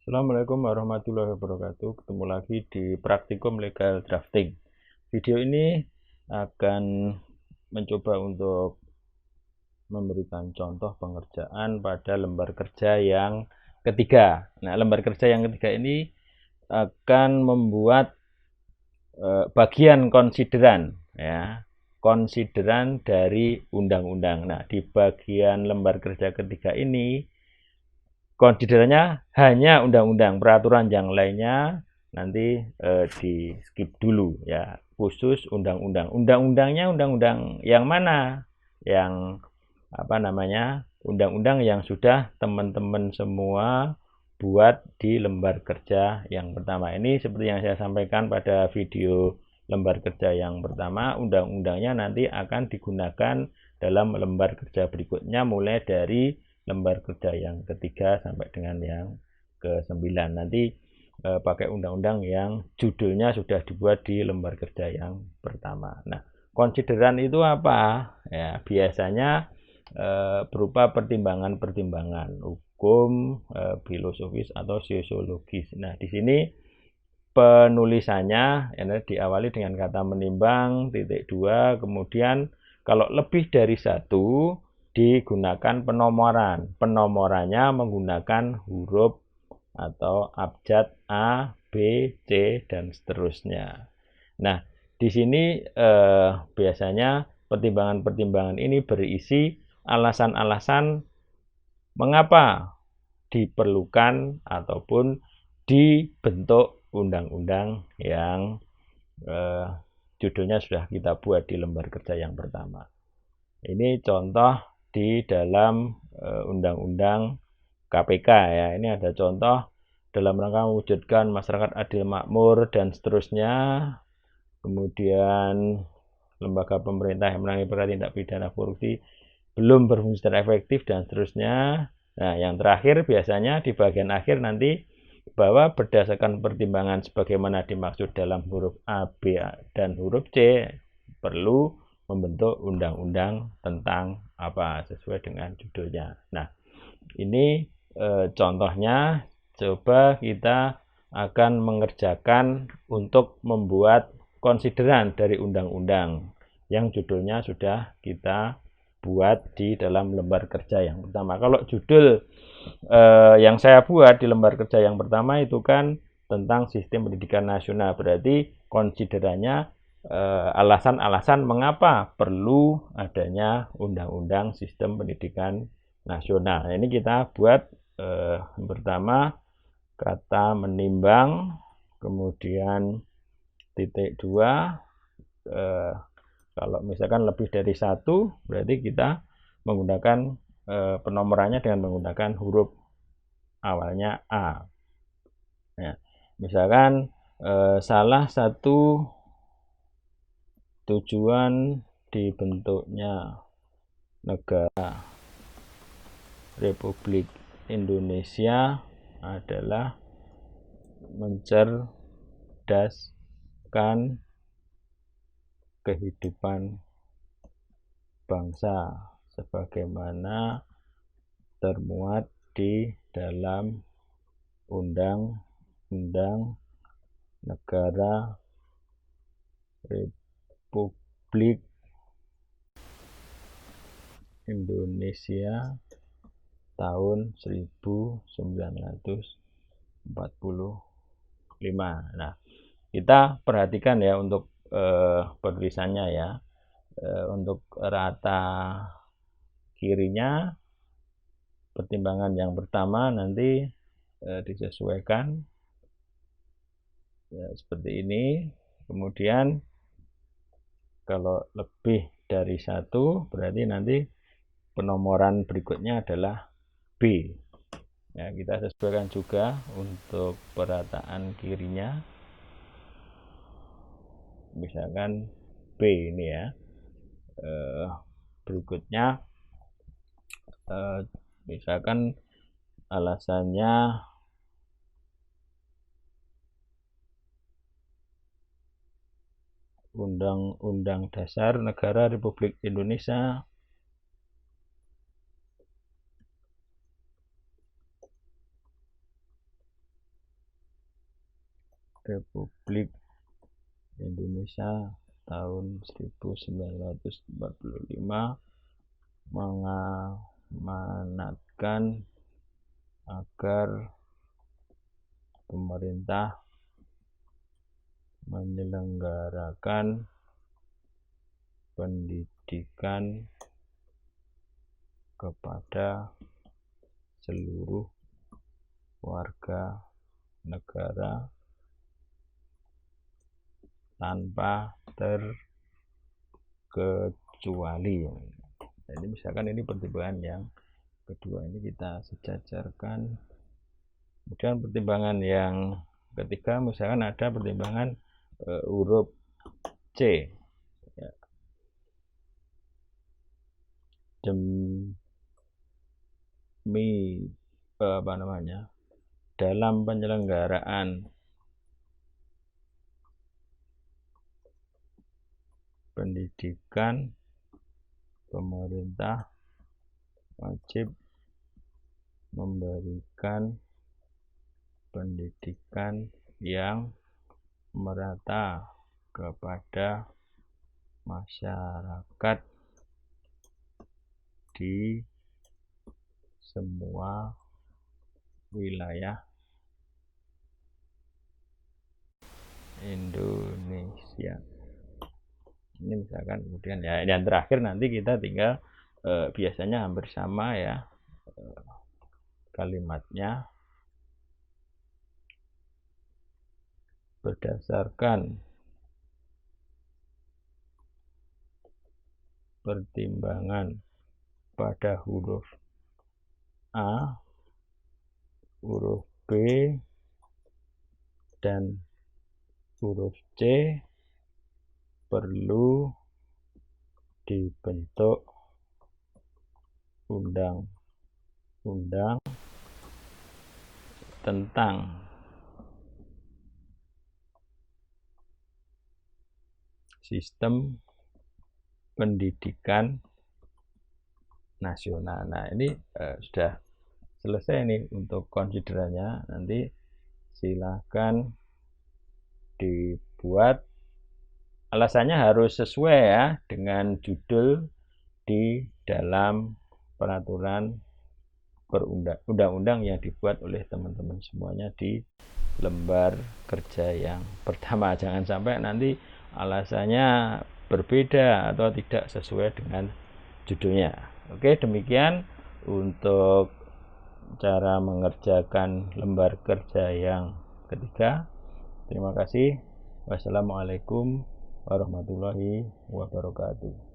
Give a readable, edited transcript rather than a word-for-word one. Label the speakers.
Speaker 1: Assalamualaikum warahmatullahi wabarakatuh. Ketemu lagi di Praktikum Legal Drafting. Video ini akan mencoba untuk memberikan contoh pengerjaan pada lembar kerja yang ketiga. Nah, lembar kerja yang ketiga ini akan membuat bagian konsideran, ya, konsideran dari undang-undang. Nah, di bagian lembar kerja ketiga ini konsiderannya hanya undang-undang, peraturan yang lainnya nanti di skip dulu, ya, khusus undang-undang. Undang-undangnya undang-undang yang mana? Yang undang-undang yang sudah teman-teman semua buat di lembar kerja yang pertama. Ini seperti yang saya sampaikan pada video lembar kerja yang pertama, undang-undangnya nanti akan digunakan dalam lembar kerja berikutnya, mulai dari lembar kerja yang ketiga sampai dengan yang ke-9. Nanti pakai undang-undang yang judulnya sudah dibuat di lembar kerja yang pertama. Nah, konsideran itu apa? Ya, biasanya berupa pertimbangan-pertimbangan hukum, filosofis atau sosiologis. Nah, di sini penulisannya diawali dengan kata menimbang, titik 2, kemudian kalau lebih dari satu digunakan penomoran. Penomorannya menggunakan huruf atau abjad A, B, C, dan seterusnya. Nah, di sini biasanya pertimbangan-pertimbangan ini berisi alasan-alasan mengapa diperlukan ataupun dibentuk undang-undang yang judulnya sudah kita buat di lembar kerja yang pertama. Ini contoh di dalam undang-undang KPK, ya. Ini ada contoh dalam rangka mewujudkan masyarakat adil makmur dan seterusnya. Kemudian lembaga pemerintah yang menangani perkara tindak pidana korupsi belum berfungsi secara efektif dan seterusnya. Nah, yang terakhir biasanya di bagian akhir nanti bahwa berdasarkan pertimbangan sebagaimana dimaksud dalam huruf A, B, dan huruf C, perlu membentuk undang-undang tentang apa sesuai dengan judulnya. Nah, ini contohnya. Coba kita akan mengerjakan untuk membuat konsideran dari undang-undang yang judulnya sudah kita buat di dalam lembar kerja yang pertama. Kalau judul yang saya buat di lembar kerja yang pertama itu kan tentang sistem pendidikan nasional, berarti konsiderannya alasan-alasan mengapa perlu adanya undang-undang sistem pendidikan nasional. Nah, ini kita buat pertama kata menimbang, kemudian titik 2, kalau misalkan lebih dari satu berarti kita menggunakan penomorannya dengan menggunakan huruf awalnya A. Ya, misalkan salah satu tujuan dibentuknya negara Republik Indonesia adalah mencerdaskan kehidupan bangsa sebagaimana termuat di dalam Undang-Undang Negara Republik Indonesia tahun 1945. Nah, kita perhatikan ya untuk penulisannya, ya. Untuk rata kirinya pertimbangan yang pertama nanti disesuaikan ya, seperti ini. Kemudian kalau lebih dari satu berarti nanti penomoran berikutnya adalah B. Ya, kita sesuaikan juga untuk perataan kirinya, misalkan B ini, ya. Berikutnya misalkan alasannya Undang-Undang Dasar Negara Republik Indonesia
Speaker 2: Republik Indonesia tahun 1945 mengamanatkan agar pemerintah menyelenggarakan pendidikan kepada seluruh warga negara tanpa terkecuali. Jadi misalkan ini pertimbangan yang kedua, ini kita sejajarkan. Kemudian pertimbangan yang ketiga, misalkan ada pertimbangan huruf C, ya. Demi dalam penyelenggaraan pendidikan, pemerintah wajib memberikan pendidikan yang merata kepada masyarakat di semua wilayah Indonesia. Ini misalkan, kemudian ya yang terakhir nanti kita tinggal biasanya hampir sama ya kalimatnya. Berdasarkan pertimbangan pada huruf A, huruf B, dan huruf C perlu dibentuk undang-undang tentang sistem pendidikan nasional. Nah, ini sudah selesai nih untuk konsiderannya. Nanti silakan dibuat. Alasannya harus sesuai ya dengan judul di dalam peraturan undang-undang yang dibuat oleh teman-teman semuanya di lembar kerja yang pertama. Jangan sampai nanti alasannya berbeda atau tidak sesuai dengan judulnya. Oke, demikian untuk cara mengerjakan lembar kerja yang ketiga. Terima kasih. Wassalamualaikum warahmatullahi wabarakatuh.